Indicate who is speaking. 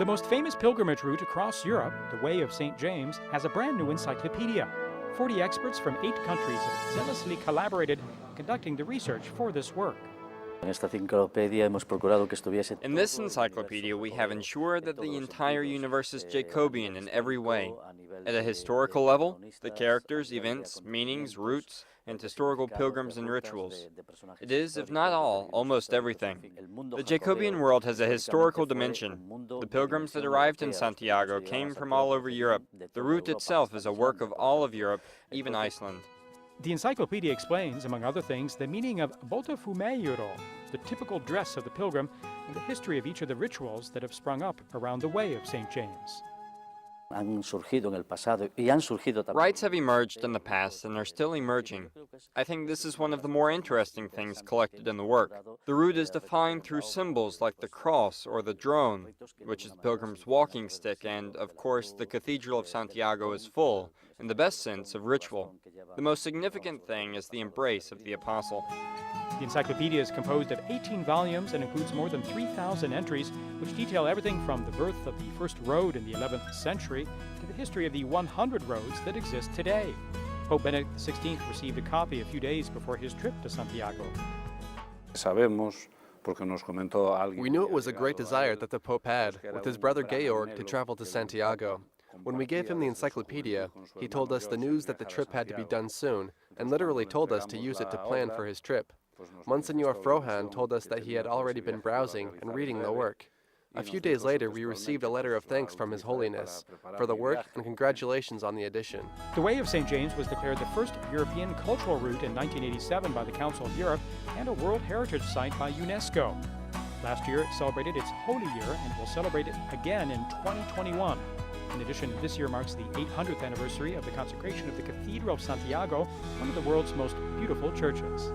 Speaker 1: The most famous pilgrimage route across Europe, the Way of St. James, has a brand new encyclopedia. 40 experts from 8 countries have zealously collaborated conducting the research for this work.
Speaker 2: In this encyclopedia, we have ensured that the entire universe is Jacobean in every way. At a historical level, the characters, events, meanings, routes, and historical pilgrims and rituals. It is, if not all, almost everything. The Jacobean world has a historical dimension. The pilgrims that arrived in Santiago came from all over Europe. The route itself is a work of all of Europe, even Iceland.
Speaker 1: The encyclopedia explains, among other things, the meaning of botafumeiro, the typical dress of the pilgrim, and the history of each of the rituals that have sprung up around the Way of St. James.
Speaker 2: Rites have emerged in the past and are still emerging. I think this is one of the more interesting things collected in the work. The route is defined through symbols like the cross or the drone, which is the pilgrim's walking stick, and, of course, the Cathedral of Santiago is full, in the best sense, of ritual. The most significant thing is the embrace of the apostle.
Speaker 1: The encyclopedia is composed of 18 volumes and includes more than 3,000 entries, which detail everything from the birth of the first road in the 11th century to the history of the 100 roads that exist today. Pope Benedict XVI received a copy a few days before his trip to Santiago.
Speaker 3: We knew it was a great desire that the Pope had, with his brother Georg, to travel to Santiago. When we gave him the encyclopedia, he told us the news that the trip had to be done soon, and literally told us to use it to plan for his trip. Monsignor Frohan told us that he had already been browsing and reading the work. A few days later, we received a letter of thanks from His Holiness for the work and congratulations on the edition.
Speaker 1: The Way of St. James was declared the first European cultural route in 1987 by the Council of Europe and a World Heritage Site by UNESCO. Last year, it celebrated its Holy Year and will celebrate it again in 2021. In addition, this year marks the 800th anniversary of the consecration of the Cathedral of Santiago, one of the world's most beautiful churches.